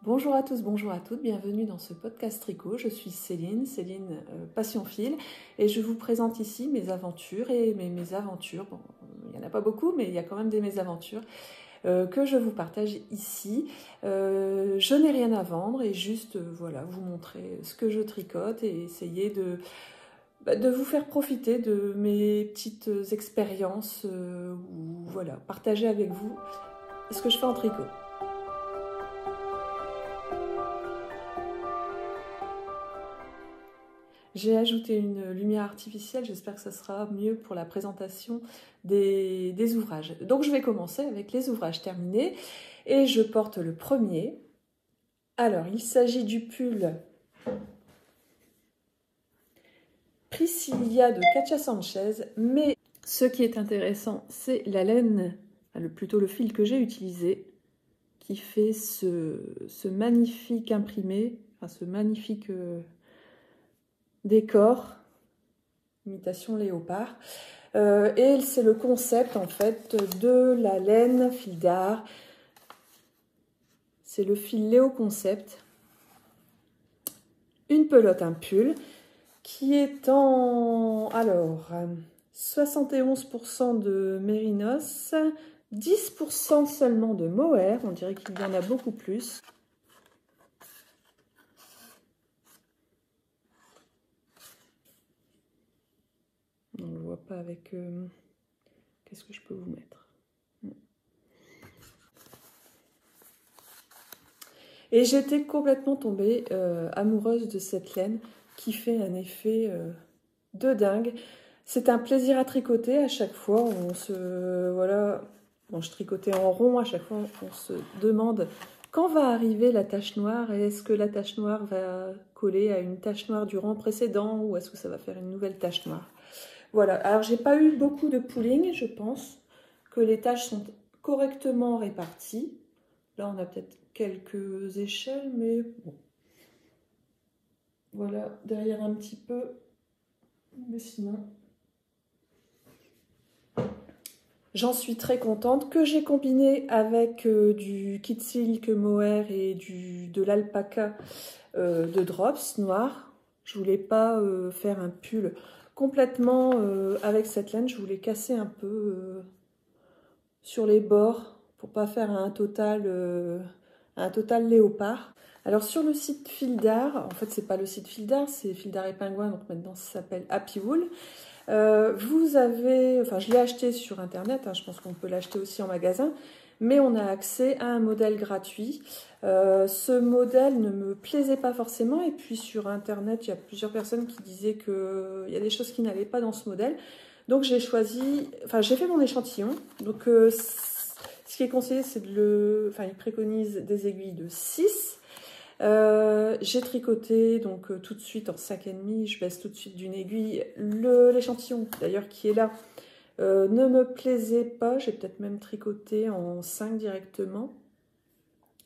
Bonjour à tous, bonjour à toutes, bienvenue dans ce podcast tricot. Je suis Céline Passion Fil, et je vous présente ici mes aventures et mes mésaventures. Bon, il n'y en a pas beaucoup, mais il y a quand même des mésaventures que je vous partage ici. Je n'ai rien à vendre et juste voilà, vous montrer ce que je tricote et essayer de vous faire profiter de mes petites expériences ou voilà, partager avec vous ce que je fais en tricot. J'ai ajouté une lumière artificielle, j'espère que ça sera mieux pour la présentation des ouvrages. Donc je vais commencer avec les ouvrages terminés et je porte le premier. Alors il s'agit du pull Priscilla de Katia Sanchez, mais ce qui est intéressant c'est la laine, plutôt le fil que j'ai utilisé, qui fait ce magnifique imprimé, ce magnifique décor, imitation léopard. Et c'est le concept en fait de la laine fil d'art. C'est le fil Léo Concept. Une pelote, un pull qui est en 71% de mérinos, 10% seulement de mohair. On dirait qu'il y en a beaucoup plus. On ne le voit pas avec... Qu'est-ce que je peux vous mettre? Et j'étais complètement tombée amoureuse de cette laine qui fait un effet de dingue. C'est un plaisir à tricoter à chaque fois. Voilà, bon, je tricotais en rond à chaque fois. On se demande quand va arriver la tache noire et est-ce que la tache noire va coller à une tache noire du rang précédent ou est-ce que ça va faire une nouvelle tache noire. Voilà, alors j'ai pas eu beaucoup de pooling, je pense que les taches sont correctement réparties. Là, on a peut-être quelques échelles, mais bon. Voilà, derrière un petit peu. Mais sinon, j'en suis très contente que j'ai combiné avec du kit silk mohair et de l'alpaca de Drops noir. Je voulais pas faire un pull complètement avec cette laine. Je voulais casser un peu sur les bords pour pas faire un total léopard. Alors sur le site Fil d'Art, en fait c'est pas le site Fil d'Art, c'est Fil d'Art et Pingouin, donc maintenant ça s'appelle Happy Wool. Vous avez, enfin je l'ai acheté sur internet, je pense qu'on peut l'acheter aussi en magasin, mais on a accès à un modèle gratuit. Ce modèle ne me plaisait pas forcément, et puis sur internet il y a plusieurs personnes qui disaient qu'il y a des choses qui n'allaient pas dans ce modèle. Donc j'ai choisi, j'ai fait mon échantillon. Donc ce qui est conseillé, c'est il préconise des aiguilles de 6. J'ai tricoté donc tout de suite en 5,5. Je baisse tout de suite d'une aiguille. L'échantillon d'ailleurs qui est là ne me plaisait pas. J'ai peut-être même tricoté en 5 directement.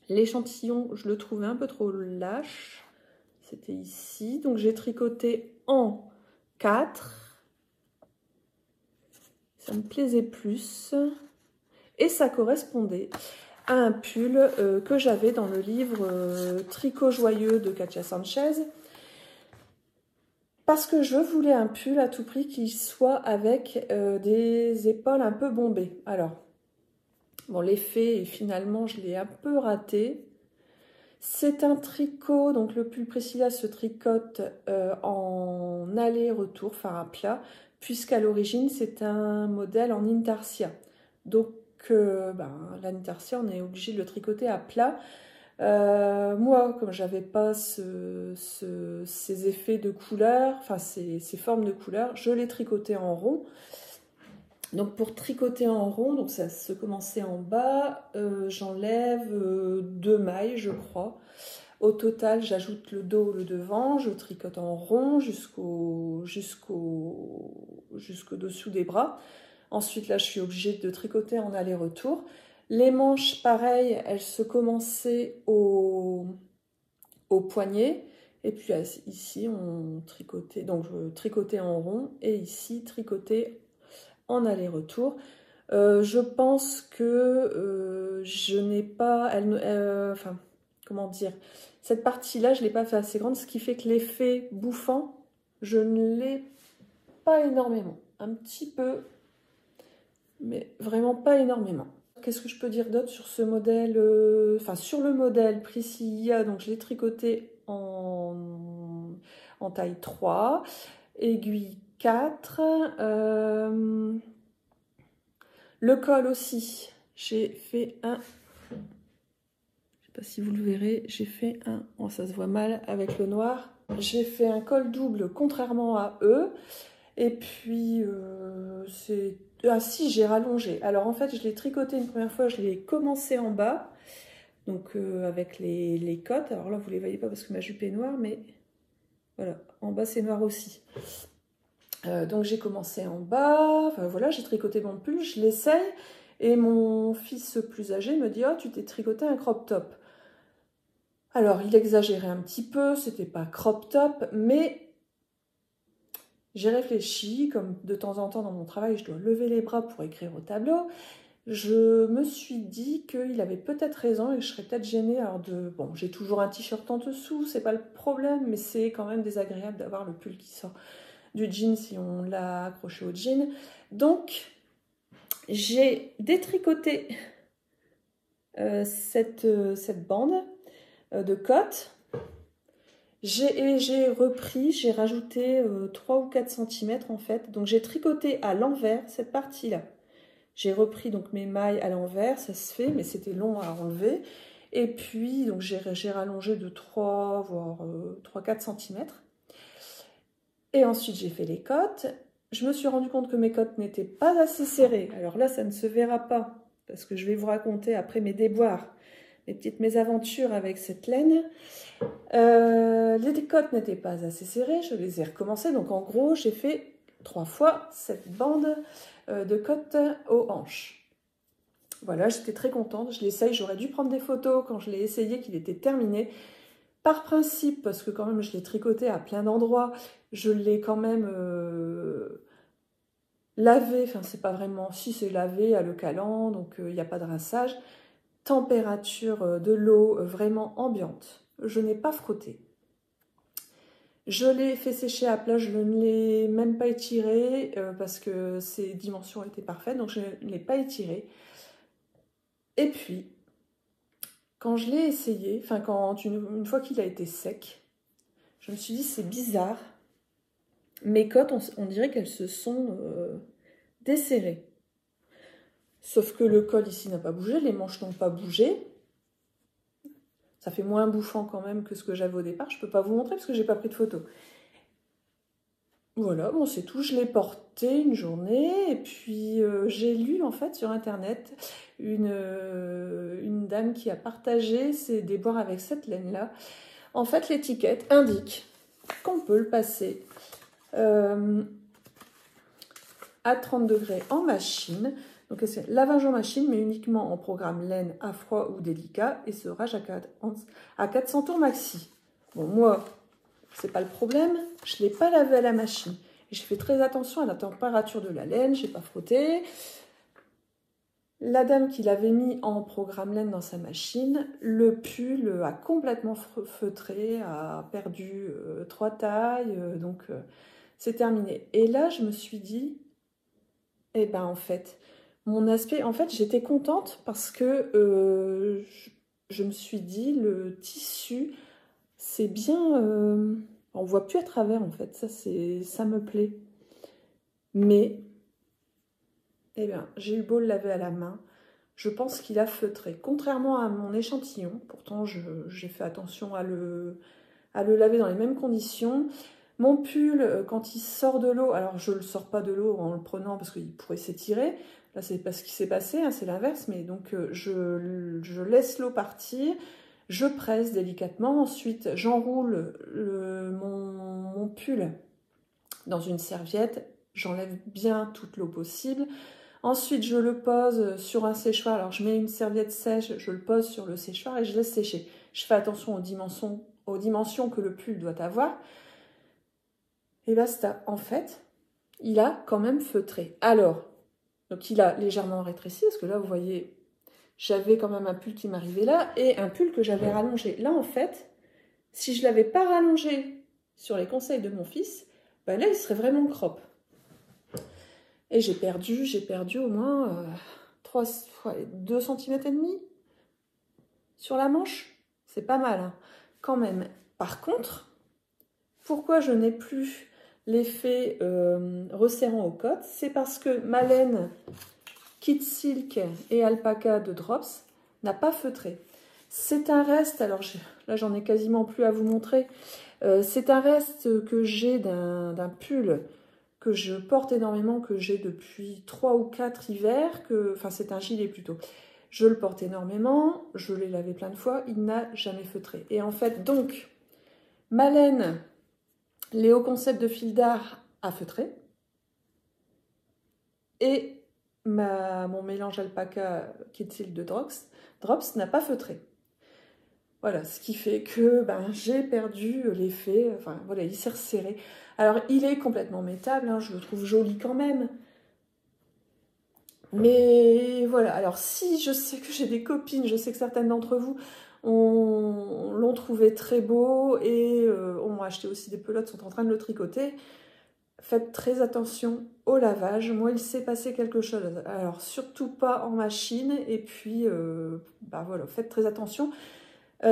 L'échantillon, je le trouvais un peu trop lâche. C'était ici. Donc j'ai tricoté en 4. Ça me plaisait plus. Et ça correspondait à un pull que j'avais dans le livre Tricot joyeux de Katia Sanchez. Parce que je voulais un pull à tout prix qui soit avec des épaules un peu bombées. Alors, bon, l'effet, finalement, je l'ai un peu raté. C'est un tricot, donc le pull Priscilla se tricote en aller-retour, à plat, puisqu'à l'origine, c'est un modèle en intarsia. Donc, l'intarsia, on est obligé de le tricoter à plat. Moi, comme j'avais pas ces effets de couleur, ces formes de couleur, je l'ai tricoté en rond. Donc pour tricoter en rond, donc ça se commençait en bas, j'enlève 2 mailles, je crois. Au total, j'ajoute le dos, le devant, je tricote en rond jusqu'au dessous des bras. Ensuite, là, je suis obligée de tricoter en aller-retour. Les manches, pareil, elles se commençaient au poignet. Et puis ici, on tricotait, donc je tricotais en rond et ici, tricoter en aller-retour. Je pense que je n'ai pas... comment dire, cette partie-là, je ne l'ai pas fait assez grande, ce qui fait que l'effet bouffant, je ne l'ai pas énormément. Un petit peu, mais vraiment pas énormément. Qu'est-ce que je peux dire d'autre sur ce modèle, enfin sur le modèle Priscilla, donc je l'ai tricoté en taille 3, aiguille 4, le col aussi, j'ai fait un, je ne sais pas si vous le verrez, j'ai fait un, oh, ça se voit mal avec le noir, j'ai fait un col double contrairement à eux, et puis c'est... Ah si, j'ai rallongé. Alors en fait, je l'ai tricoté une première fois, je l'ai commencé en bas, donc avec les côtes. Alors là, vous ne les voyez pas parce que ma jupe est noire, mais voilà, en bas c'est noir aussi. Donc j'ai commencé en bas, enfin voilà, j'ai tricoté mon pull, je l'essaye, et mon fils plus âgé me dit « Oh, tu t'es tricoté un crop top ». Alors il exagérait un petit peu, c'était pas crop top, mais... J'ai réfléchi, comme de temps en temps dans mon travail, je dois lever les bras pour écrire au tableau. Je me suis dit qu'il avait peut-être raison et que je serais peut-être gênée. Alors bon, j'ai toujours un t-shirt en dessous, c'est pas le problème, mais c'est quand même désagréable d'avoir le pull qui sort du jean si on l'a accroché au jean. Donc, j'ai détricoté cette bande de cotte. J'ai repris, j'ai rajouté 3 ou 4 cm en fait. Donc j'ai tricoté à l'envers cette partie-là. J'ai repris donc mes mailles à l'envers, ça se fait, mais c'était long à enlever. Et puis donc j'ai rallongé de 3, voire 3-4 cm. Et ensuite j'ai fait les côtes. Je me suis rendu compte que mes côtes n'étaient pas assez serrées. Alors là, ça ne se verra pas, parce que je vais vous raconter après mes déboires, mes petites mésaventures avec cette laine. Les côtes n'étaient pas assez serrées, je les ai recommencées. Donc en gros, j'ai fait 3 fois cette bande de côtes aux hanches. Voilà, j'étais très contente. Je l'essaye, j'aurais dû prendre des photos quand je l'ai essayé, qu'il était terminé. Par principe, parce que quand même je l'ai tricoté à plein d'endroits, je l'ai quand même lavé. Enfin, c'est pas vraiment... Si, c'est lavé à le calant, donc il n'y a pas de rinçage. Température de l'eau vraiment ambiante. Je n'ai pas frotté. Je l'ai fait sécher à plat, je ne l'ai même pas étiré parce que ses dimensions étaient parfaites, donc je ne l'ai pas étiré. Et puis, quand je l'ai essayé, enfin une fois qu'il a été sec, je me suis dit c'est bizarre. Mes côtes, on dirait qu'elles se sont desserrées. Sauf que le col ici n'a pas bougé, les manches n'ont pas bougé. Ça fait moins bouffant quand même que ce que j'avais au départ. Je ne peux pas vous montrer parce que je n'ai pas pris de photo. Voilà, bon c'est tout, je l'ai porté une journée et puis j'ai lu en fait sur internet une dame qui a partagé ses déboires avec cette laine-là. En fait l'étiquette indique qu'on peut le passer à 30 degrés en machine. Donc c'est lavage en machine mais uniquement en programme laine à froid ou délicat et serrage à 400 tours maxi. Bon moi... c'est pas le problème, je ne l'ai pas lavé à la machine. J'ai fait très attention à la température de la laine, je n'ai pas frotté. La dame qui l'avait mis en programme laine dans sa machine, le pull a complètement feutré, a perdu 3 tailles, donc c'est terminé. Et là, je me suis dit, eh ben en fait, mon aspect, en fait, j'étais contente parce que je me suis dit, le tissu, c'est bien... on ne voit plus à travers, en fait. Ça me plaît. Mais, eh bien, j'ai eu beau le laver à la main. Je pense qu'il a feutré. Contrairement à mon échantillon, pourtant, j'ai fait attention à le laver dans les mêmes conditions. Mon pull, quand il sort de l'eau, alors je ne le sors pas de l'eau en le prenant parce qu'il pourrait s'étirer. Là, c'est pas ce qui s'est passé, hein, c'est l'inverse. Mais donc, je laisse l'eau partir. Je presse délicatement, ensuite j'enroule mon pull dans une serviette, j'enlève bien toute l'eau possible. Ensuite je le pose sur un séchoir, alors je mets une serviette sèche, je le pose sur le séchoir et je laisse sécher. Je fais attention aux dimensions que le pull doit avoir. Et basta, en fait, il a quand même feutré. Alors, donc il a légèrement rétréci, parce que là vous voyez... j'avais quand même un pull qui m'arrivait là et un pull que j'avais rallongé. Là, en fait, si je ne l'avais pas rallongé sur les conseils de mon fils, ben là, il serait vraiment crop. Et j'ai perdu au moins 2 cm et demi sur la manche. C'est pas mal, hein, quand même. Par contre, pourquoi je n'ai plus l'effet resserrant aux côtes? C'est parce que ma laine Kid Silk et Alpaca de Drops n'a pas feutré. C'est un reste, alors là j'en ai quasiment plus à vous montrer, c'est un reste que j'ai d'un pull que je porte énormément, que j'ai depuis 3 ou 4 hivers, enfin c'est un gilet plutôt. Je le porte énormément, je l'ai lavé plein de fois, il n'a jamais feutré. Et en fait, donc, ma laine Léo Concept de fil d'art a feutré. Et mon mélange alpaca Kid Silk de Drops n'a pas feutré. Voilà, ce qui fait que j'ai perdu l'effet, enfin voilà, il s'est resserré. Alors il est complètement métable, hein, je le trouve joli quand même. Mais voilà, alors si je sais que j'ai des copines, je sais que certaines d'entre vous l'ont trouvé très beau et ont acheté aussi des pelotes, sont en train de le tricoter. Faites très attention au lavage. Moi, il s'est passé quelque chose. Alors, surtout pas en machine. Et puis, voilà, faites très attention.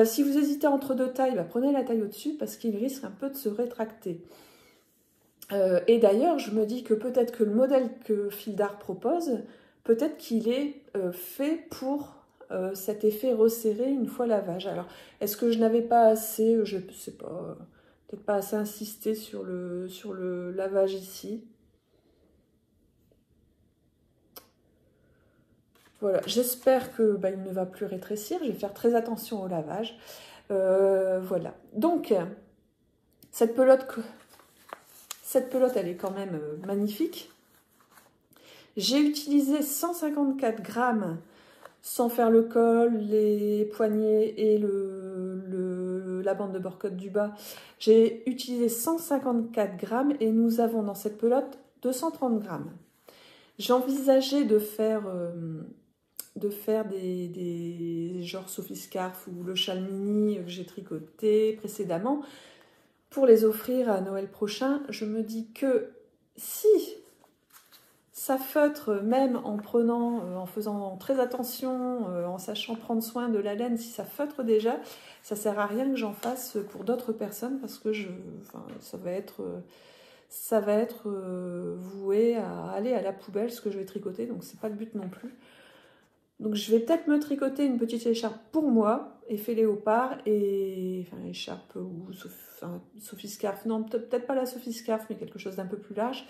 Si vous hésitez entre 2 tailles, prenez la taille au-dessus parce qu'il risque un peu de se rétracter. Et d'ailleurs, je me dis que peut-être que le modèle que Fil d'Art propose, peut-être qu'il est fait pour cet effet resserré une fois lavage. Alors, est-ce que je n'avais pas assez, je ne sais pas, peut-être pas assez insisté sur le lavage ici. Voilà, j'espère que il ne va plus rétrécir. Je vais faire très attention au lavage. Voilà. Donc, cette pelote, elle est quand même magnifique. J'ai utilisé 154 grammes sans faire le col, les poignets et la bande de borcotte du bas. J'ai utilisé 154 grammes et nous avons dans cette pelote 230 grammes. J'envisageais de faire des genre Sophie Scarf ou le châle mini que j'ai tricoté précédemment pour les offrir à Noël prochain. Je me dis que si ça feutre, même en faisant très attention, en sachant prendre soin de la laine, si ça feutre déjà, ça sert à rien que j'en fasse pour d'autres personnes parce que ça va être voué à aller à la poubelle ce que je vais tricoter, donc c'est pas le but non plus. Donc je vais peut-être me tricoter une petite écharpe pour moi, effet léopard, écharpe ou Sophie Scarf, non peut-être pas la Sophie Scarf, mais quelque chose d'un peu plus large.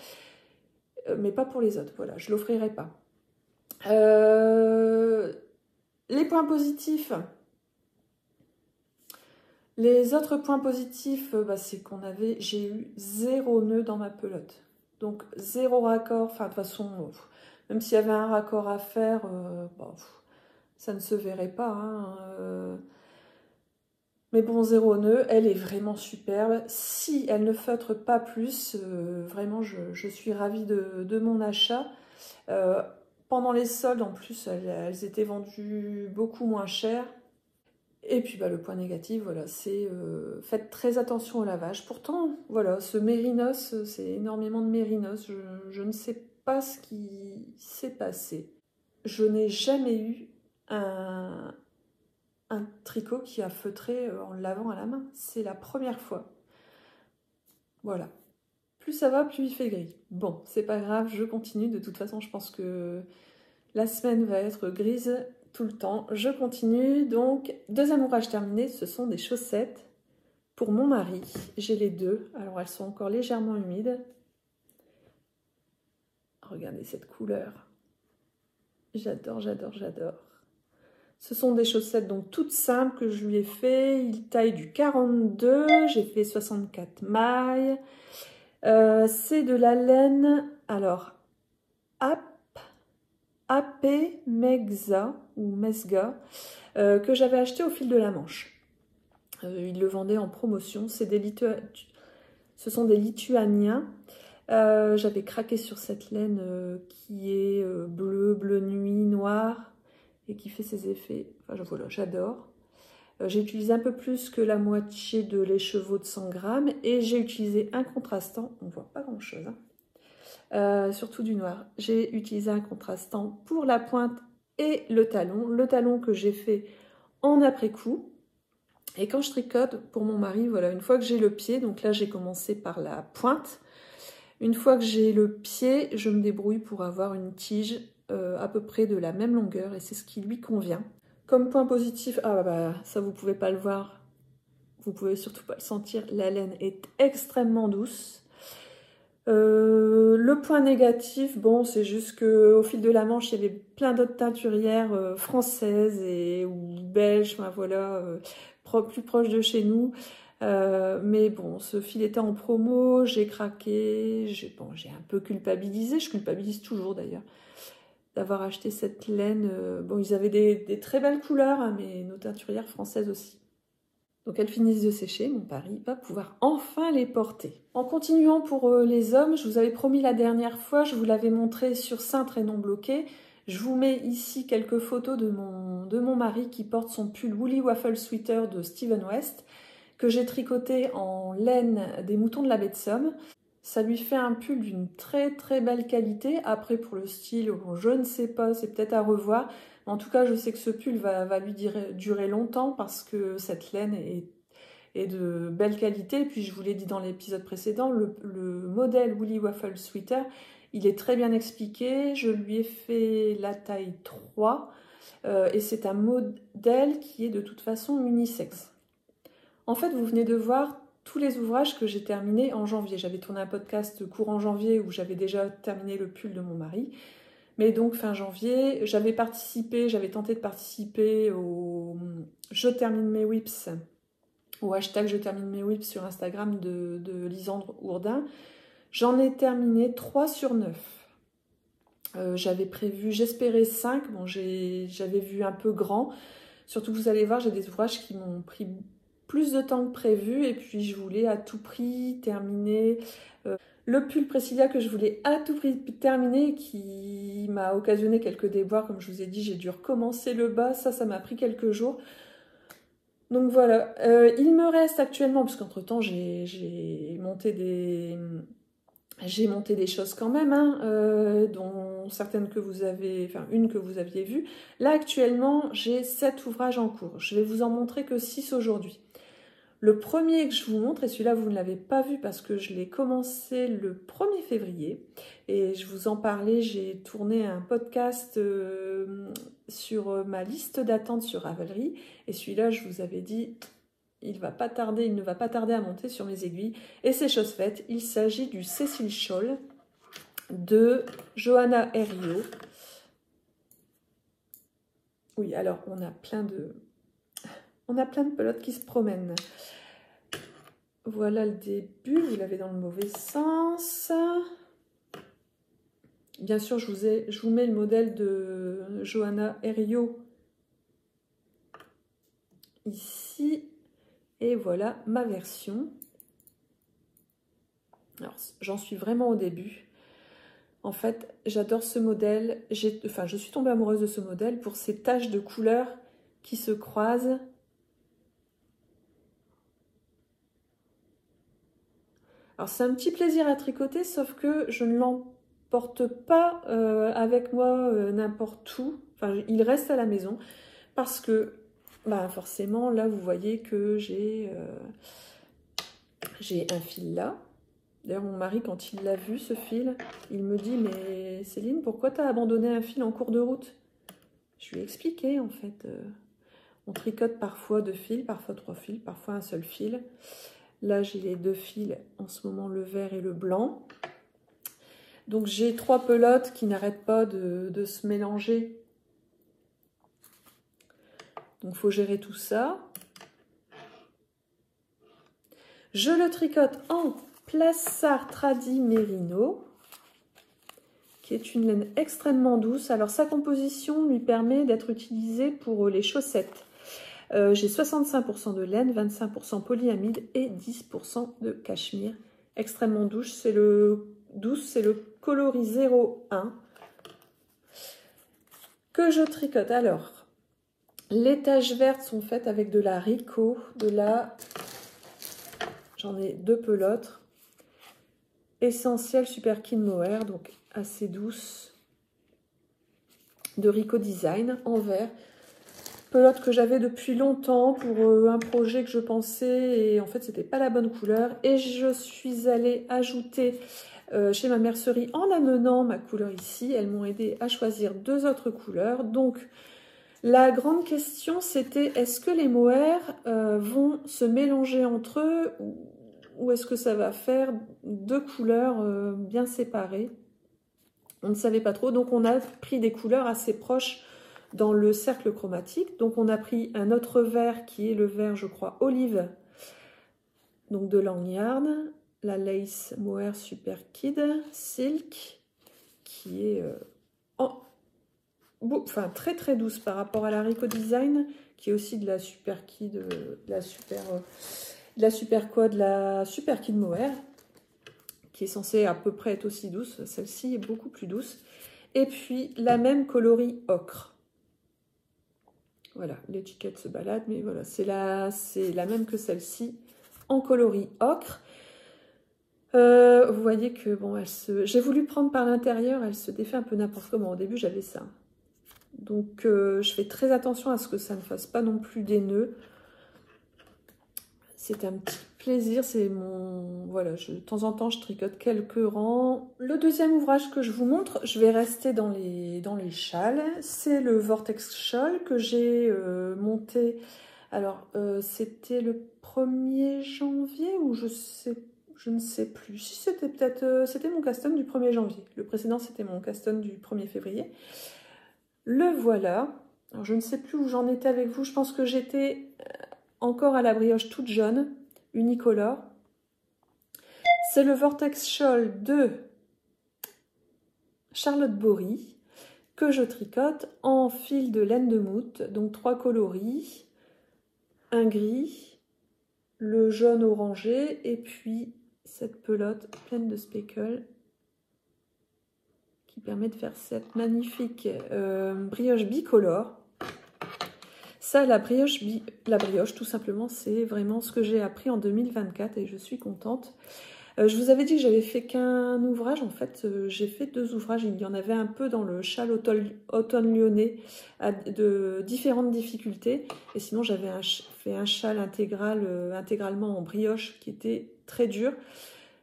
Mais pas pour les autres, voilà, je ne l'offrirai pas. Les points positifs. Les autres points positifs, c'est j'ai eu 0 nœud dans ma pelote. Donc 0 raccord, enfin de toute façon, même s'il y avait un raccord à faire, ça ne se verrait pas. Hein, Mais bon, 0 nœud, elle est vraiment superbe. Si elle ne feutre pas plus, vraiment, je suis ravie de mon achat. Pendant les soldes, en plus, elles étaient vendues beaucoup moins cher. Et puis, le point négatif, voilà, c'est faites très attention au lavage. Pourtant, voilà, ce mérinos, c'est énormément de mérinos. Je ne sais pas ce qui s'est passé. Je n'ai jamais eu un tricot qui a feutré en le lavant à la main. C'est la première fois. Voilà. Plus ça va, plus il fait gris. Bon, c'est pas grave, je continue. De toute façon, je pense que la semaine va être grise tout le temps. Je continue. Donc, deuxième ouvrage terminé, ce sont des chaussettes pour mon mari. J'ai les deux. Alors, elles sont encore légèrement humides. Regardez cette couleur. J'adore, j'adore, j'adore. Ce sont des chaussettes donc toutes simples que je lui ai fait. Il taille du 42. J'ai fait 64 mailles. C'est de la laine, alors, AP Megza ou Mesga, que j'avais acheté au fil de la Manche. Ils le vendaient en promotion. Ce sont des Lituaniens. J'avais craqué sur cette laine qui est bleu nuit, noir. et qui fait ses effets. Enfin, voilà, j'adore. J'ai utilisé un peu plus que la moitié de l'écheveau de 100 grammes et j'ai utilisé un contrastant. On ne voit pas grand chose, hein. Surtout du noir. J'ai utilisé un contrastant pour la pointe et le talon que j'ai fait en après-coup. Et quand je tricote pour mon mari, voilà, une fois que j'ai le pied, donc là j'ai commencé par la pointe. Une fois que j'ai le pied, je me débrouille pour avoir une tige à peu près de la même longueur et c'est ce qui lui convient. Comme point positif, ça vous pouvez pas le voir, vous pouvez surtout pas le sentir, la laine est extrêmement douce. Le point négatif, bon, c'est juste qu'au fil de la Manche, il y avait plein d'autres teinturières françaises ou belges, enfin, voilà, plus proches de chez nous. Mais bon, ce fil était en promo, j'ai craqué, j'ai un peu culpabilisé, je culpabilise toujours d'ailleurs, d'avoir acheté cette laine. Bon, ils avaient des très belles couleurs, hein, mais nos teinturières françaises aussi. Donc elles finissent de sécher, mon mari va pouvoir enfin les porter. En continuant pour les hommes, je vous avais promis la dernière fois, je vous l'avais montré sur cintre et non bloqué. Je vous mets ici quelques photos de mon mari qui porte son pull Woolly Waffle Sweater de Steven West, que j'ai tricoté en laine des moutons de la baie de Somme. Ça lui fait un pull d'une très très belle qualité. Après pour le style, bon, je ne sais pas, c'est peut-être à revoir. En tout cas, je sais que ce pull va lui durer longtemps parce que cette laine est de belle qualité. Et puis, je vous l'ai dit dans l'épisode précédent, le modèle Woolly Waffle Sweater, il est très bien expliqué. Je lui ai fait la taille 3 et c'est un modèle qui est de toute façon unisexe. En fait, vous venez de voir tous les ouvrages que j'ai terminés en janvier. J'avais tourné un podcast courant janvier où j'avais déjà terminé le pull de mon mari. Mais donc fin janvier, j'avais tenté de participer au Je termine mes whips, au hashtag Je termine mes whips sur Instagram de Lisandre Ourdin. J'en ai terminé 3 sur 9. J'avais prévu, j'espérais 5, bon, j'avais vu un peu grand. Surtout vous allez voir, j'ai des ouvrages qui m'ont pris plus de temps que prévu et puis je voulais à tout prix terminer le pull Priscilla que je voulais à tout prix terminer, qui m'a occasionné quelques déboires, comme je vous ai dit, j'ai dû recommencer le bas, ça m'a pris quelques jours. Donc voilà, il me reste actuellement, parce qu'entre-temps j'ai monté des choses quand même, hein, dont certaines que vous avez, enfin une que vous aviez vue. Là actuellement, j'ai 7 ouvrages en cours. Je vais vous en montrer que 6 aujourd'hui. Le premier que je vous montre, et celui-là vous ne l'avez pas vu parce que je l'ai commencé le 1er février, et je vous en parlais, j'ai tourné un podcast sur ma liste d'attente sur Ravelry, et celui-là je vous avais dit, il ne va pas tarder à monter sur mes aiguilles, et c'est chose faite, il s'agit du Cecil Shawl de Johanna Herriot. Oui, alors on a plein de pelotes qui se promènent. Voilà le début, vous l'avez dans le mauvais sens. Bien sûr, je vous mets le modèle de Johanna Herriot ici. Et voilà ma version. Alors, j'en suis vraiment au début. En fait, j'adore ce modèle. Je suis tombée amoureuse de ce modèle pour ces taches de couleurs qui se croisent. Alors c'est un petit plaisir à tricoter, sauf que je ne l'emporte pas avec moi n'importe où. Enfin, il reste à la maison parce que, forcément, là vous voyez que j'ai un fil là. D'ailleurs mon mari, quand il l'a vu ce fil, il me dit: mais Céline, pourquoi tu as abandonné un fil en cours de route? Je lui ai expliqué en fait. On tricote parfois 2 fils, parfois 3 fils, parfois un seul fil. Là, j'ai les 2 fils, en ce moment, le vert et le blanc. Donc, j'ai 3 pelotes qui n'arrêtent pas de se mélanger. Donc, il faut gérer tout ça. Je le tricote en Plassard Tradi Merino, qui est une laine extrêmement douce. Alors, sa composition lui permet d'être utilisée pour les chaussettes. J'ai 65% de laine, 25% polyamide et 10% de cachemire. Extrêmement douce, c'est le coloris 01 que je tricote. Alors, Les taches vertes sont faites avec de la Rico, j'en ai 2 pelotes. Essentiel Super Kid Mohair, donc assez douce, de Rico Design en vert. Pelote que j'avais depuis longtemps pour un projet que je pensais, et en fait c'était pas la bonne couleur. Et je suis allée ajouter chez ma mercerie en amenant ma couleur ici. Elles m'ont aidé à choisir 2 autres couleurs. Donc la grande question c'était, est-ce que les mohair vont se mélanger entre eux ou est-ce que ça va faire 2 couleurs bien séparées? On ne savait pas trop, donc on a pris des couleurs assez proches dans le cercle chromatique. Donc on a pris un autre vert qui est le vert, je crois, olive, donc de Langyard, la Lace Mohair Super Kid Silk, qui est enfin, très très douce par rapport à la Rico Design, qui est aussi de la Super Kid, de la Super Kid Mohair, qui est censée à peu près être aussi douce. Celle-ci est beaucoup plus douce. Et puis la même coloris ocre. Voilà, l'étiquette se balade, mais voilà, c'est la même que celle-ci, en coloris ocre. Vous voyez que, bon, j'ai voulu prendre par l'intérieur, elle se défait un peu n'importe comment. Au début, j'avais ça. Donc, je fais très attention à ce que ça ne fasse pas non plus des nœuds. C'est un petit plaisir, c'est mon... Voilà, de temps en temps, je tricote quelques rangs. Le deuxième ouvrage que je vous montre, je vais rester dans les châles. C'est le Vortex Shawl que j'ai monté. Alors, c'était le 1er janvier ou je ne sais plus. Si c'était peut-être... c'était mon custom du 1er janvier. Le précédent, c'était mon custom du 1er février. Le voilà. Alors, je ne sais plus où j'en étais avec vous. Je pense que j'étais... encore à la brioche toute jaune, unicolore. C'est le Vortex Shawl de Charlotte Bory que je tricote en fil de laine de moute, donc 3 coloris, un gris, le jaune orangé et puis cette pelote pleine de speckles qui permet de faire cette magnifique brioche bicolore. Ça, la brioche, tout simplement, c'est vraiment ce que j'ai appris en 2024 et je suis contente. Je vous avais dit que j'avais fait qu'un ouvrage. En fait, j'ai fait 2 ouvrages. Il y en avait un peu dans le châle automne lyonnais de différentes difficultés. Et sinon, j'avais fait un châle intégralement en brioche qui était très dur.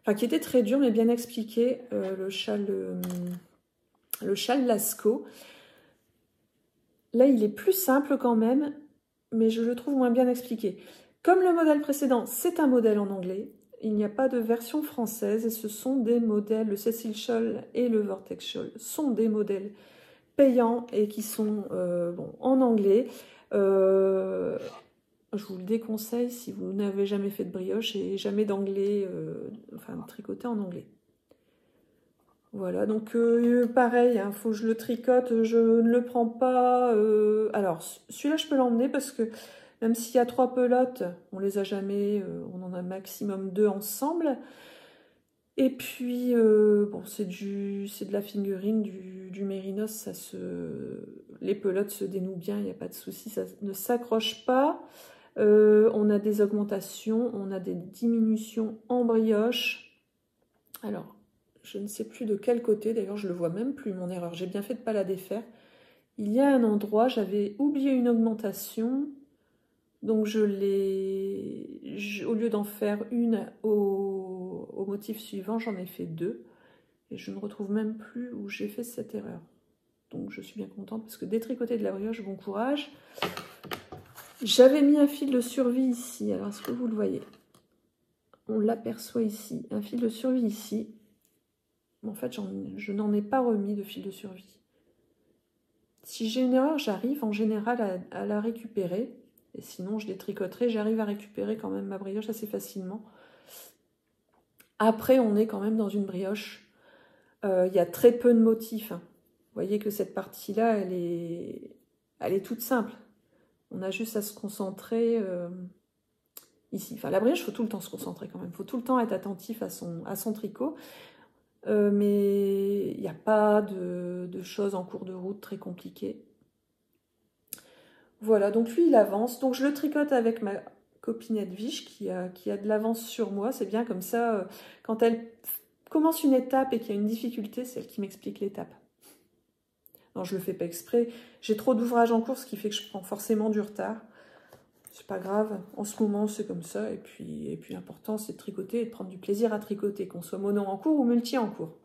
Enfin, qui était très dur, mais bien expliqué. Le châle Lascaux. Là, il est plus simple quand même, mais je le trouve moins bien expliqué. Comme le modèle précédent, c'est un modèle en anglais. Il n'y a pas de version française et ce sont des modèles, le Cecil Shawl et le Vortex Shawl sont des modèles payants et qui sont en anglais. Je vous le déconseille si vous n'avez jamais fait de brioche et jamais d'anglais, enfin tricoter en anglais. Voilà, donc pareil, il faut que je le tricote, je ne le prends pas. Alors, celui-là, je peux l'emmener parce que même s'il y a 3 pelotes, on les a jamais, on en a maximum 2 ensemble. Et puis, bon, c'est de la fingering, du mérinos, les pelotes se dénouent bien, il n'y a pas de souci, ça ne s'accroche pas. On a des augmentations, on a des diminutions en brioche. Alors, je ne sais plus de quel côté, d'ailleurs je ne le vois même plus, mon erreur. J'ai bien fait de ne pas la défaire. Il y a un endroit, j'avais oublié une augmentation. Donc au lieu d'en faire une au motif suivant, j'en ai fait 2. Et je ne retrouve même plus où j'ai fait cette erreur. Donc je suis bien contente parce que détricoter de la brioche, bon courage. J'avais mis un fil de survie ici. Alors est-ce que vous le voyez? On l'aperçoit ici. Un fil de survie ici. En fait, je n'en ai pas remis de fil de survie. Si j'ai une erreur, j'arrive en général à la récupérer. Et sinon, je détricoterai. J'arrive à récupérer quand même ma brioche assez facilement. Après, on est quand même dans une brioche. Il y a très peu de motifs. Vous voyez que cette partie-là, elle est toute simple. On a juste à se concentrer ici. Enfin, la brioche, il faut tout le temps se concentrer quand même. Il faut tout le temps être attentif à son tricot. Mais il n'y a pas de choses en cours de route très compliquées. Voilà, donc lui, il avance. Donc je le tricote avec ma copine Edwige qui a de l'avance sur moi. C'est bien comme ça, quand elle commence une étape et qu'il y a une difficulté, c'est elle qui m'explique l'étape. Non, je le fais pas exprès. J'ai trop d'ouvrages en cours, ce qui fait que je prends forcément du retard. C'est pas grave. En ce moment, c'est comme ça. Et puis l'important, c'est de tricoter et de prendre du plaisir à tricoter, qu'on soit mono en cours ou multi en cours.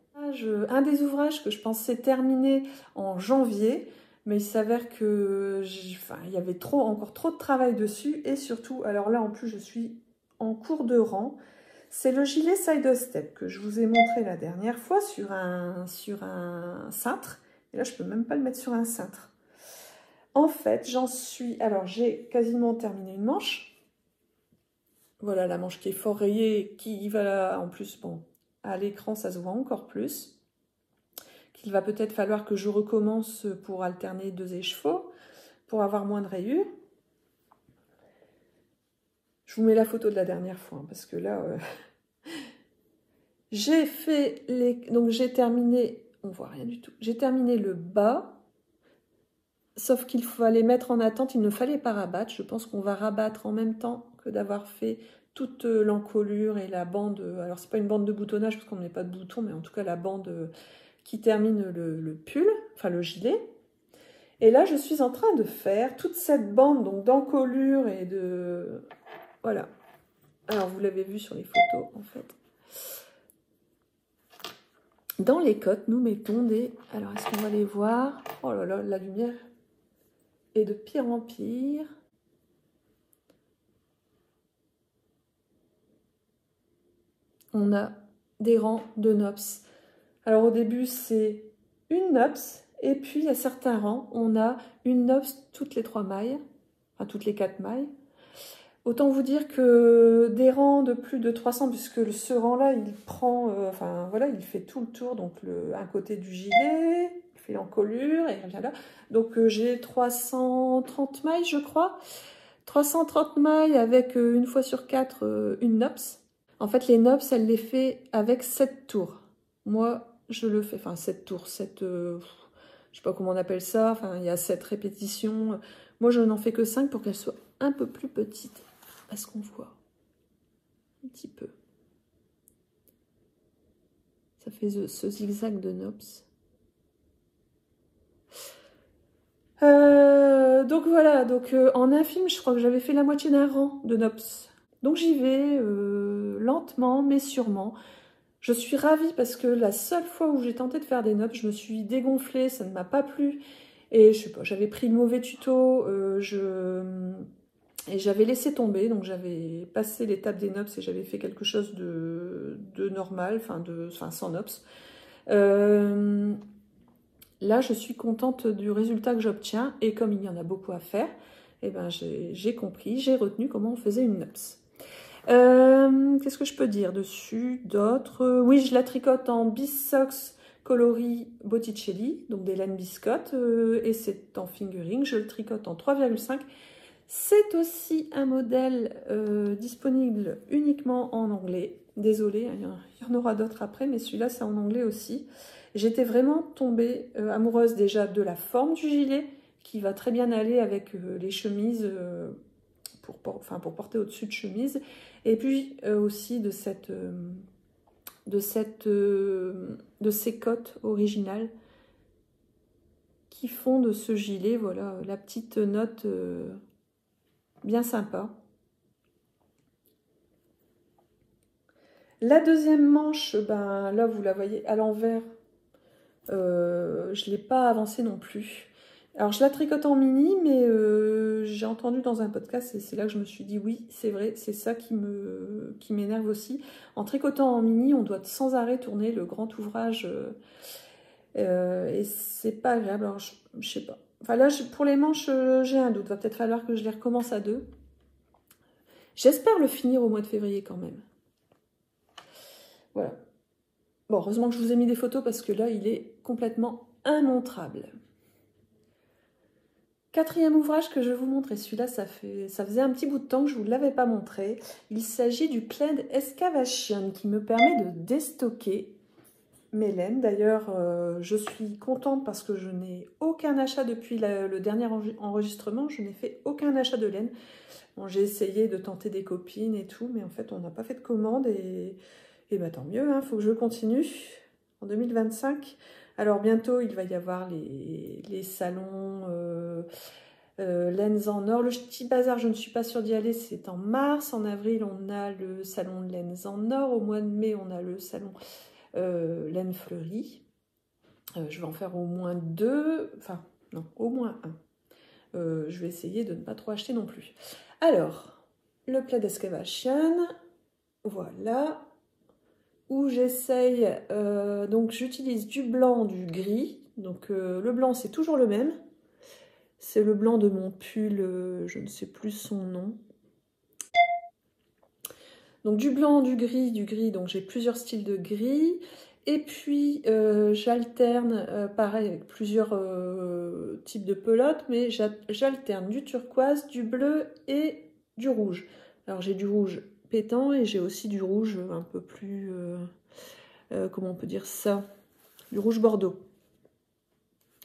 Un des ouvrages que je pensais terminer en janvier, mais il s'avère que il y avait encore trop de travail dessus. Et surtout, alors là, en plus, je suis en cours de rang. C'est le gilet side step que je vous ai montré la dernière fois sur un cintre. Et là, je peux même pas le mettre sur un cintre. En fait, j'en suis... Alors, j'ai quasiment terminé une manche. Voilà, la manche qui est fort rayée, qui va... En plus, bon, à l'écran, ça se voit encore plus. Qu'il va peut-être falloir que je recommence pour alterner 2 écheveaux, pour avoir moins de rayures. Je vous mets la photo de la dernière fois, hein, parce que là... J'ai fait les... Donc, j'ai terminé... On voit rien du tout. J'ai terminé le bas... Sauf qu'il fallait mettre en attente, il ne fallait pas rabattre. Je pense qu'on va rabattre en même temps que d'avoir fait toute l'encolure et la bande. Alors, c'est pas une bande de boutonnage parce qu'on ne met pas de bouton, mais en tout cas la bande qui termine le pull, enfin le gilet. Et là, je suis en train de faire toute cette bande donc d'encolure et de... Voilà. Alors, vous l'avez vu sur les photos, en fait. Dans les cottes, nous mettons des... Alors, est-ce qu'on va les voir? Oh là là, la lumière... Et de pire en pire. On a des rangs de nops. Alors au début, c'est une nops. Et puis à certains rangs, on a une nops toutes les 3 mailles. Enfin, toutes les 4 mailles. Autant vous dire que des rangs de plus de 300, puisque ce rang-là, il prend... enfin, voilà, il fait tout le tour. Donc un côté du gilet, il fait l'encolure, et là. Donc j'ai 330 mailles, je crois. 330 mailles avec une fois sur 4 une nops. En fait, les nops, elle les fait avec 7 tours. Moi, je le fais, enfin 7 tours, 7, je sais pas comment on appelle ça, enfin il y a 7 répétitions. Moi, je n'en fais que 5 pour qu'elle soit un peu plus petite. Est-ce qu'on voit? Un petit peu. Ça fait ce zigzag de nops. Donc voilà, donc en un film, je crois que j'avais fait la moitié d'un rang de nops. Donc j'y vais lentement mais sûrement. Je suis ravie parce que la seule fois où j'ai tenté de faire des nops, je me suis dégonflée, ça ne m'a pas plu. Et je sais pas, j'avais pris le mauvais tuto, et j'avais laissé tomber. Donc j'avais passé l'étape des nops et j'avais fait quelque chose de normal, enfin sans nops. Là, je suis contente du résultat que j'obtiens. Et comme il y en a beaucoup à faire, eh ben, j'ai compris, j'ai retenu comment on faisait une nops. Qu'est-ce que je peux dire dessus d'autres? Oui, je la tricote en Bissox coloris Botticelli, donc des laines biscottes, et c'est en fingering. Je le tricote en 3,5. C'est aussi un modèle disponible uniquement en anglais. Désolée, il y en aura d'autres après, mais celui-là, c'est en anglais aussi. J'étais vraiment tombée amoureuse déjà de la forme du gilet, qui va très bien aller avec les chemises pour porter au-dessus de chemise. Et puis aussi de ces cottes originales qui font de ce gilet, voilà, la petite note bien sympa. La deuxième manche, ben là vous la voyez à l'envers, je ne l'ai pas avancée non plus. Alors je la tricote en mini, mais j'ai entendu dans un podcast et c'est là que je me suis dit oui, c'est vrai, c'est ça qui m'énerve aussi. En tricotant en mini, on doit sans arrêt tourner le grand ouvrage et c'est pas agréable. Alors je sais pas. Enfin là, pour les manches, j'ai un doute. Va peut-être falloir que je les recommence à 2. J'espère le finir au mois de février quand même. Voilà. Bon, heureusement que je vous ai mis des photos parce que là, il est complètement immontrable. Quatrième ouvrage que je vais vous montrer, celui-là, ça faisait un petit bout de temps que je ne vous l'avais pas montré. Il s'agit du Plaid Excavation qui me permet de déstocker mes laines. D'ailleurs, je suis contente parce que je n'ai aucun achat depuis le dernier enregistrement. Je n'ai fait aucun achat de laine. Bon, j'ai essayé de tenter des copines et tout, mais en fait, on n'a pas fait de commande et bah, tant mieux, hein, faut que je continue en 2025. Alors bientôt, il va y avoir les salons laines en or. Le petit bazar, je ne suis pas sûre d'y aller, c'est en mars. En avril, on a le salon de laines en or. Au mois de mai, on a le salon laine fleurie. Je vais en faire au moins 2, enfin non, au moins 1. Je vais essayer de ne pas trop acheter non plus. Alors, le Plaid Excavation, voilà, où j'essaye, donc j'utilise du blanc, du gris, donc le blanc c'est toujours le même, c'est le blanc de mon pull, je ne sais plus son nom. Donc du blanc, du gris, donc j'ai plusieurs styles de gris. Et puis j'alterne, pareil, avec plusieurs types de pelotes, mais j'alterne du turquoise, du bleu et du rouge. Alors j'ai du rouge pétant et j'ai aussi du rouge un peu plus, comment on peut dire ça, du rouge bordeaux,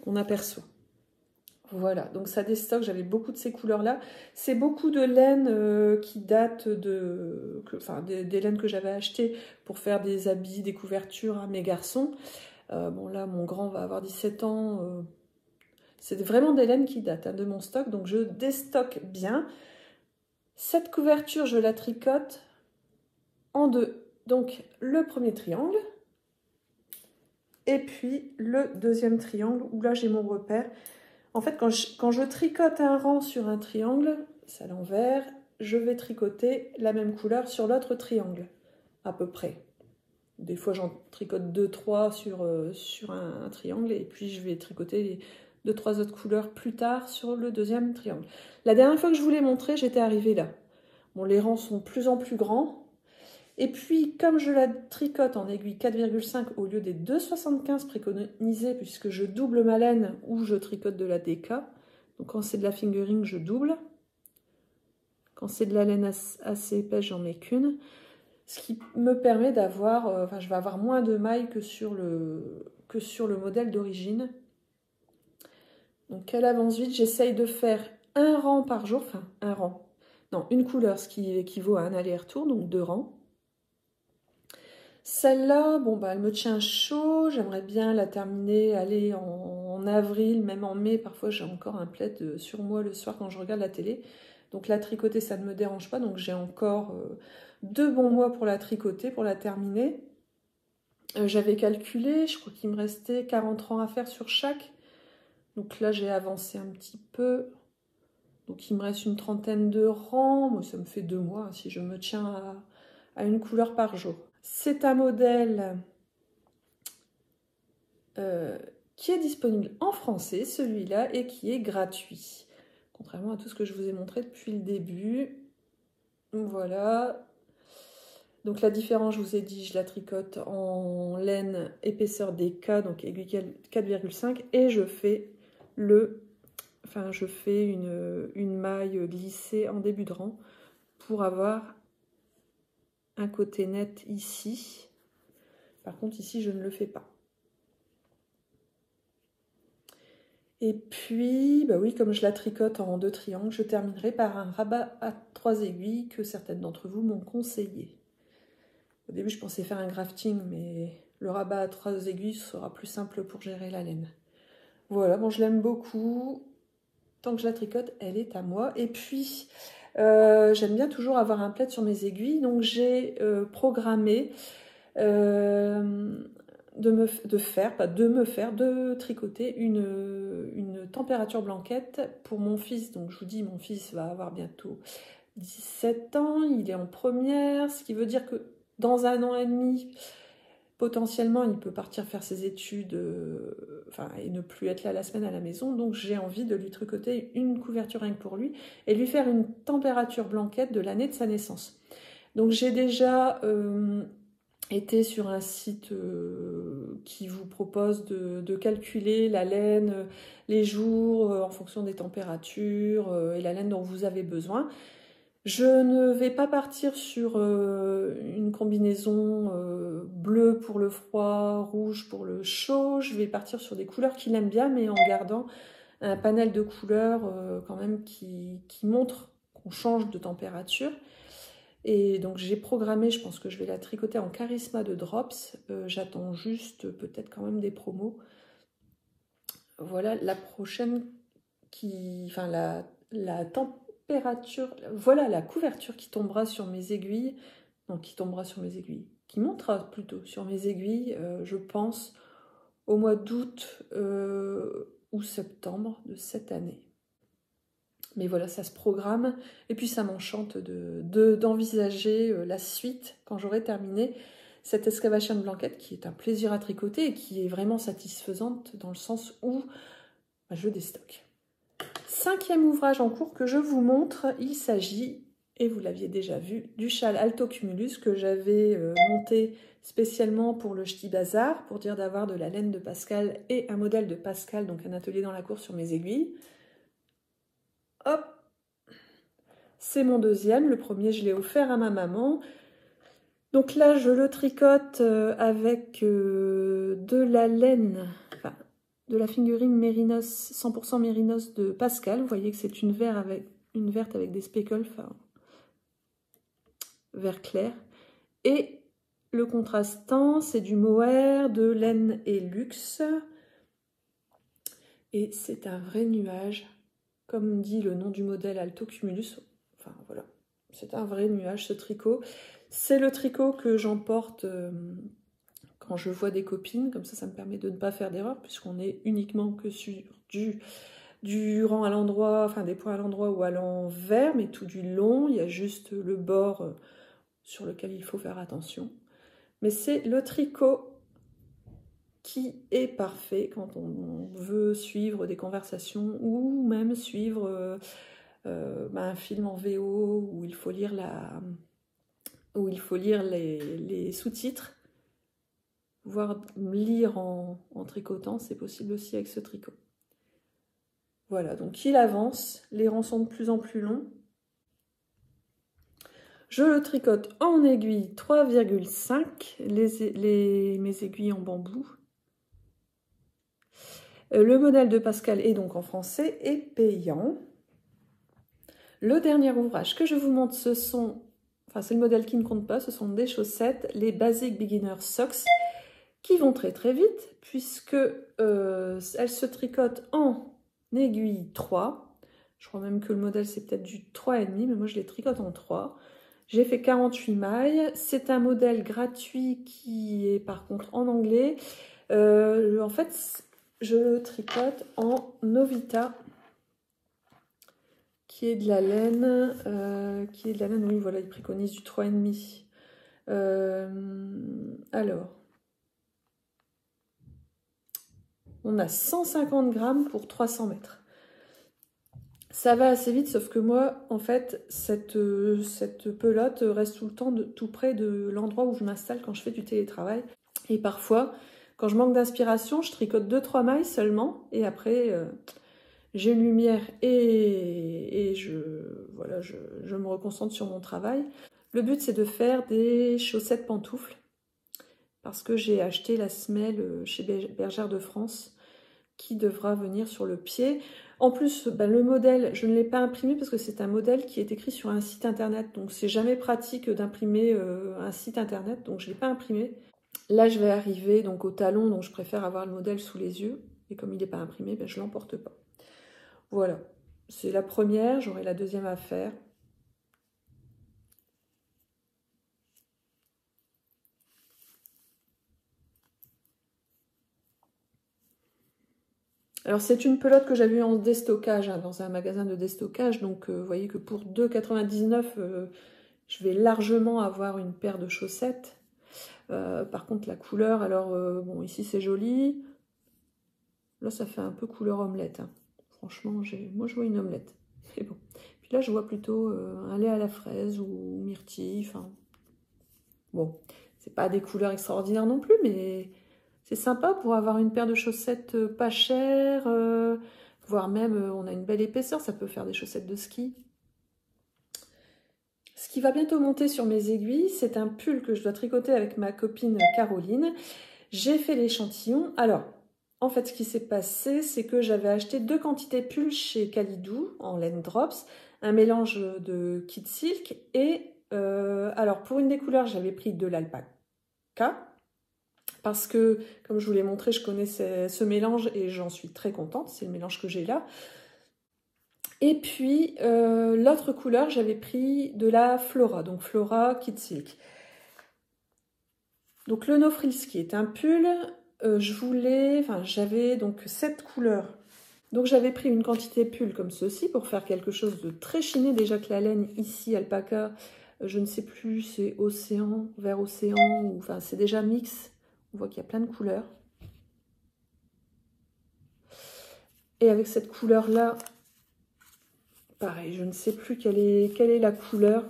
qu'on aperçoit. Voilà, donc ça déstocke, j'avais beaucoup de ces couleurs-là. C'est beaucoup de laine qui datent des laines que j'avais achetées pour faire des habits, des couvertures à mes garçons. Bon là, mon grand va avoir 17 ans. C'est vraiment des laines qui datent de mon stock, donc je déstocke bien. Cette couverture, je la tricote en 2. Donc le premier triangle et puis le deuxième triangle où là j'ai mon repère. En fait, quand je tricote un rang sur un triangle, c'est à l'envers, je vais tricoter la même couleur sur l'autre triangle, à peu près. Des fois, j'en tricote 2-3 sur un triangle, et puis je vais tricoter les 2-3 autres couleurs plus tard sur le deuxième triangle. La dernière fois que je vous l'ai montré, j'étais arrivée là. Bon, les rangs sont de plus en plus grands. Et puis, comme je la tricote en aiguille 4,5 au lieu des 2,75 préconisés, puisque je double ma laine ou je tricote de la DK. Donc quand c'est de la fingering, je double. Quand c'est de la laine assez épaisse, j'en mets qu'une. Ce qui me permet d'avoir, je vais avoir moins de mailles que sur le modèle d'origine. Donc elle avance vite, j'essaye de faire un rang par jour, enfin un rang. Non, une couleur, ce qui équivaut à un aller-retour, donc 2 rangs. Celle-là, bon, bah, elle me tient chaud, j'aimerais bien la terminer, aller en avril, même en mai. Parfois, j'ai encore un plaid sur moi le soir quand je regarde la télé. Donc la tricoter, ça ne me dérange pas. Donc j'ai encore 2 bons mois pour la tricoter, pour la terminer. J'avais calculé, je crois qu'il me restait 40 rangs à faire sur chaque. Donc là, j'ai avancé un petit peu. Donc il me reste une trentaine de rangs. Moi, ça me fait 2 mois si je me tiens à une couleur par jour. C'est un modèle qui est disponible en français, celui-là, et qui est gratuit. Contrairement à tout ce que je vous ai montré depuis le début. Voilà. Donc la différence, je vous ai dit, je la tricote en laine épaisseur DK, donc aiguille 4,5, et je fais une maille glissée en début de rang pour avoir un côté net ici. Par contre, ici, je ne le fais pas. Et puis, bah oui, comme je la tricote en 2 triangles, je terminerai par un rabat à 3 aiguilles que certaines d'entre vous m'ont conseillé. Au début, je pensais faire un grafting, mais le rabat à 3 aiguilles sera plus simple pour gérer la laine. Voilà, bon, je l'aime beaucoup. Tant que je la tricote, elle est à moi. Et puis, j'aime bien toujours avoir un plaid sur mes aiguilles. Donc, j'ai programmé de tricoter une température blanquette pour mon fils. Donc, je vous dis, mon fils va avoir bientôt 17 ans. Il est en première, ce qui veut dire que dans 1 an et demi, potentiellement, il peut partir faire ses études et ne plus être là la semaine à la maison. Donc, j'ai envie de lui tricoter une couverture rien que pour lui et lui faire une température blanquette de l'année de sa naissance. Donc, j'ai déjà été sur un site qui vous propose de calculer la laine, les jours en fonction des températures et la laine dont vous avez besoin. Je ne vais pas partir sur une combinaison bleue pour le froid, rouge pour le chaud. Je vais partir sur des couleurs qu'il aime bien, mais en gardant un panel de couleurs quand même qui montre qu'on change de température. Et donc j'ai programmé, je pense que je vais la tricoter en Charisma de Drops. J'attends juste peut-être quand même des promos. Voilà la prochaine enfin la température, voilà la couverture qui tombera sur mes aiguilles, non qui tombera sur mes aiguilles, qui montera plutôt sur mes aiguilles, je pense au mois d'août ou septembre de cette année. Mais voilà, ça se programme et puis ça m'enchante d'envisager la suite quand j'aurai terminé cette Excavation Blanket qui est un plaisir à tricoter et qui est vraiment satisfaisante dans le sens où je déstocke. 5e ouvrage en cours que je vous montre, il s'agit, et vous l'aviez déjà vu, du châle Alto Cumulus que j'avais monté spécialement pour le Ch'ti Bazar, pour dire d'avoir de la laine de Pascal et un modèle de Pascal, donc un atelier dans la cour sur mes aiguilles. Hop, c'est mon deuxième, le premier je l'ai offert à ma maman. Donc là je le tricote avec de la laine, enfin de la figurine Mérinos, 100% Mérinos de Pascal. Vous voyez que c'est une verte avec des speckles, enfin vert clair. Et le contrastant, c'est du mohair, de laine et luxe. Et c'est un vrai nuage, comme dit le nom du modèle Alto Cumulus. Enfin voilà, c'est un vrai nuage ce tricot. C'est le tricot que j'emporte quand je vois des copines, comme ça me permet de ne pas faire d'erreur, puisqu'on est uniquement que sur du rang à l'endroit, enfin des points à l'endroit ou à l'envers, mais tout du long, il y a juste le bord sur lequel il faut faire attention. Mais c'est le tricot qui est parfait quand on veut suivre des conversations ou même suivre un film en VO où il faut lire les sous-titres. Voire lire en tricotant, c'est possible aussi avec ce tricot. Voilà, donc il avance, les rangs sont de plus en plus longs. Je le tricote en aiguille 3,5, mes aiguilles en bambou. Le modèle de Pascal est donc en français et payant. Le dernier ouvrage que je vous montre, c'est le modèle qui ne compte pas, ce sont des chaussettes, les Basic Beginner Socks, qui vont très très vite, puisque elles se tricotent en aiguille 3. Je crois même que le modèle c'est peut-être du 3,5, mais moi je les tricote en 3. J'ai fait 48 mailles. C'est un modèle gratuit qui est par contre en anglais. En fait, je le tricote en Novita, qui est de la laine, oui, voilà, il préconise du 3,5. Alors, on a 150 grammes pour 300 mètres. Ça va assez vite, sauf que moi, en fait, cette pelote reste tout le temps tout près de l'endroit où je m'installe quand je fais du télétravail. Et parfois, quand je manque d'inspiration, je tricote 2-3 mailles seulement. Et après, j'ai une lumière et je me reconcentre sur mon travail. Le but, c'est de faire des chaussettes pantoufles. Parce que j'ai acheté la semelle chez Bergère de France qui devra venir sur le pied. En plus, le modèle, je ne l'ai pas imprimé parce que c'est un modèle qui est écrit sur un site internet. Donc, c'est jamais pratique d'imprimer un site internet. Donc, je ne l'ai pas imprimé. Là, je vais arriver donc, au talon. Donc, je préfère avoir le modèle sous les yeux. Et comme il n'est pas imprimé, je ne l'emporte pas. Voilà. C'est la première. J'aurai la deuxième à faire. Alors c'est une pelote que j'avais en déstockage, dans un magasin de déstockage, donc vous voyez que pour 2,99 €, je vais largement avoir une paire de chaussettes. Par contre la couleur, alors bon ici c'est joli, là ça fait un peu couleur omelette, hein. Franchement moi je vois une omelette, mais bon. Puis là je vois plutôt un lait à la fraise ou myrtille, enfin bon, c'est pas des couleurs extraordinaires non plus, mais c'est sympa pour avoir une paire de chaussettes pas chères, voire même on a une belle épaisseur, ça peut faire des chaussettes de ski. qui va bientôt monter sur mes aiguilles, c'est un pull que je dois tricoter avec ma copine Caroline. J'ai fait l'échantillon. Alors, en fait, ce qui s'est passé, c'est que j'avais acheté 2 quantités de pull chez Calidou en laine drops, un mélange de kit silk et alors pour une des couleurs, j'avais pris de l'alpaca parce que, comme je vous l'ai montré, je connaissais ce mélange et j'en suis très contente. C'est le mélange que j'ai là. Et puis, l'autre couleur, j'avais pris de la Flora, donc Flora Kit Silk. Donc le No Frills qui est un pull, j'avais donc cette couleur. Donc j'avais pris une quantité pull comme ceci pour faire quelque chose de très chiné. Déjà que la laine ici, alpaca, je ne sais plus, c'est océan, vert océan, ou enfin c'est déjà mix. On voit qu'il y a plein de couleurs. Et avec cette couleur-là, pareil, je ne sais plus quelle est la couleur.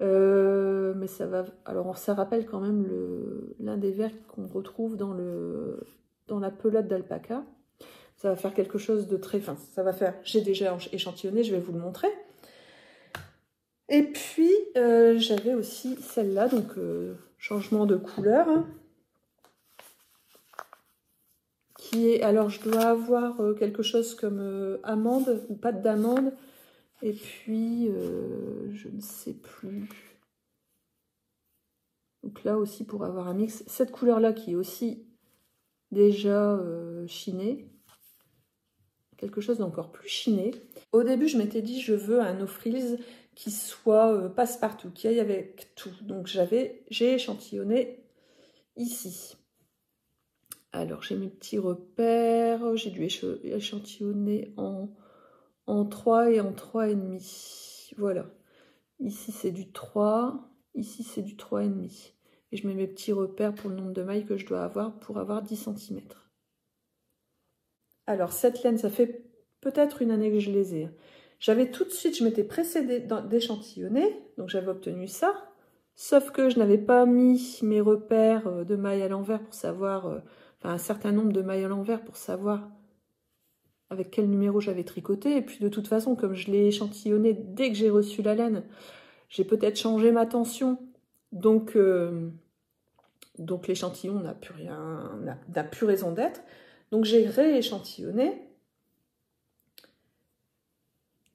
Mais ça va. Alors ça rappelle quand même l'un des verts qu'on retrouve dans la pelote d'alpaca. Ça va faire quelque chose de très fin. Ça va faire. J'ai déjà échantillonné, je vais vous le montrer. Et puis j'avais aussi celle-là, donc changement de couleur. Hein, qui est. Alors je dois avoir quelque chose comme amande ou pâte d'amande. Et puis je ne sais plus. Donc là aussi pour avoir un mix. Cette couleur-là qui est aussi déjà chinée. Quelque chose d'encore plus chiné. Au début, je m'étais dit, je veux un No Frills qui soit passe-partout, qui aille avec tout. Donc j'ai échantillonné ici. Alors, j'ai mes petits repères. J'ai dû échantillonner en 3 et en 3,5. Voilà. Ici, c'est du 3. Ici, c'est du 3,5. Et je mets mes petits repères pour le nombre de mailles que je dois avoir pour avoir 10 cm. Alors, cette laine, ça fait peut-être une année que je les ai. J'avais tout de suite, je m'étais pressée d'échantillonner, donc j'avais obtenu ça. Sauf que je n'avais pas mis mes repères de mailles à l'envers pour savoir, enfin un certain nombre de mailles à l'envers pour savoir avec quel numéro j'avais tricoté. Et puis de toute façon, comme je l'ai échantillonné dès que j'ai reçu la laine, j'ai peut-être changé ma tension. Donc l'échantillon n'a plus raison d'être. Donc j'ai rééchantillonné.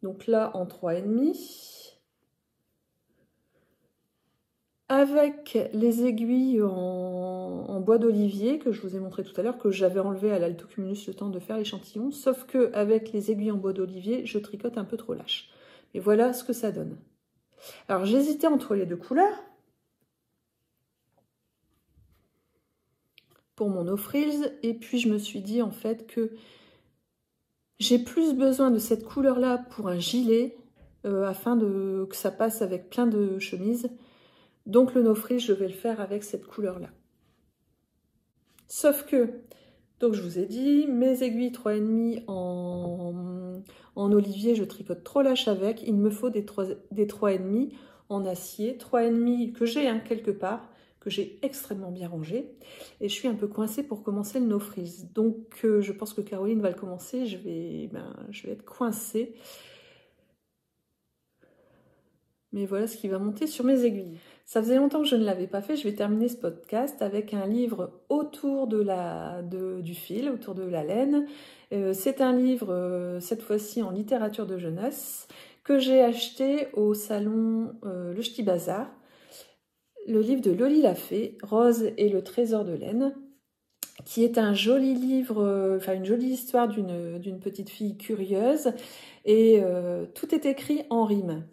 Donc là en 3,5. Avec les aiguilles en bois d'olivier que je vous ai montré tout à l'heure, que j'avais enlevé à l'Alto Cumulus le temps de faire l'échantillon, sauf qu'avec les aiguilles en bois d'olivier, je tricote un peu trop lâche. Et voilà ce que ça donne. Alors j'hésitais entre les deux couleurs. Pour mon No Frills, et puis je me suis dit en fait que j'ai plus besoin de cette couleur-là pour un gilet, afin que ça passe avec plein de chemises. Donc le No Frills, je vais le faire avec cette couleur-là. Sauf que, donc je vous ai dit, mes aiguilles 3,5 en olivier, je tricote trop lâche avec. Il me faut des 3,5 en acier, 3,5 que j'ai quelque part, que j'ai extrêmement bien rangé. Et je suis un peu coincée pour commencer le No Frills. Donc je pense que Caroline va le commencer, je vais être coincée. Mais voilà ce qui va monter sur mes aiguilles. Ça faisait longtemps que je ne l'avais pas fait. Je vais terminer ce podcast avec un livre autour du fil, autour de la laine. C'est un livre, cette fois-ci en littérature de jeunesse, que j'ai acheté au salon Le Ch'ti Bazar. Le livre de Loli Lafay, Rose et le trésor de laine, qui est un joli livre, une jolie histoire d'une petite fille curieuse. Et tout est écrit en rime.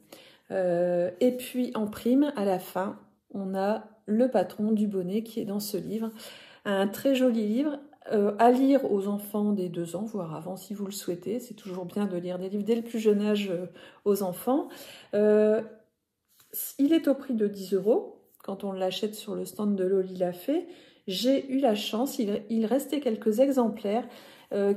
Et puis en prime, à la fin, on a le patron du bonnet qui est dans ce livre. Un très joli livre à lire aux enfants des 2 ans, voire avant si vous le souhaitez. C'est toujours bien de lire des livres dès le plus jeune âge aux enfants. Il est au prix de 10 € quand on l'achète sur le stand de Loli Lafay. J'ai eu la chance, il restait quelques exemplaires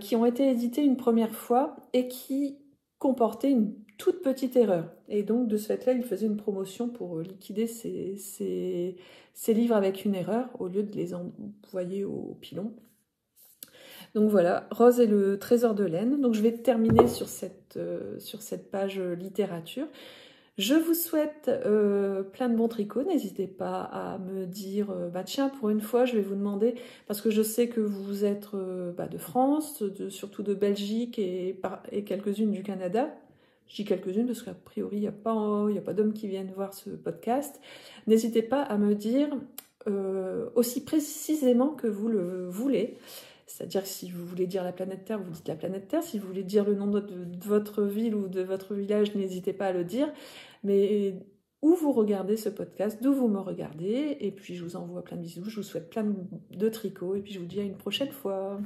qui ont été édités une première fois et qui comportaient une toute petite erreur. Et donc, de ce fait-là, il faisait une promotion pour liquider ces livres avec une erreur, au lieu de les envoyer au pilon. Donc voilà, Rose et le trésor de laine. Donc je vais terminer sur cette page littérature. Je vous souhaite plein de bons tricots. N'hésitez pas à me dire, bah tiens, pour une fois, je vais vous demander, parce que je sais que vous êtes de France, surtout de Belgique et quelques-unes du Canada. Je dis quelques-unes parce qu'a priori, il n'y a pas d'hommes qui viennent voir ce podcast. N'hésitez pas à me dire aussi précisément que vous le voulez. C'est-à-dire que si vous voulez dire la planète Terre, vous dites la planète Terre. Si vous voulez dire le nom de votre ville ou de votre village, n'hésitez pas à le dire. Mais où vous regardez ce podcast, d'où vous me regardez. Et puis je vous envoie plein de bisous, je vous souhaite plein de tricots. Et puis je vous dis à une prochaine fois.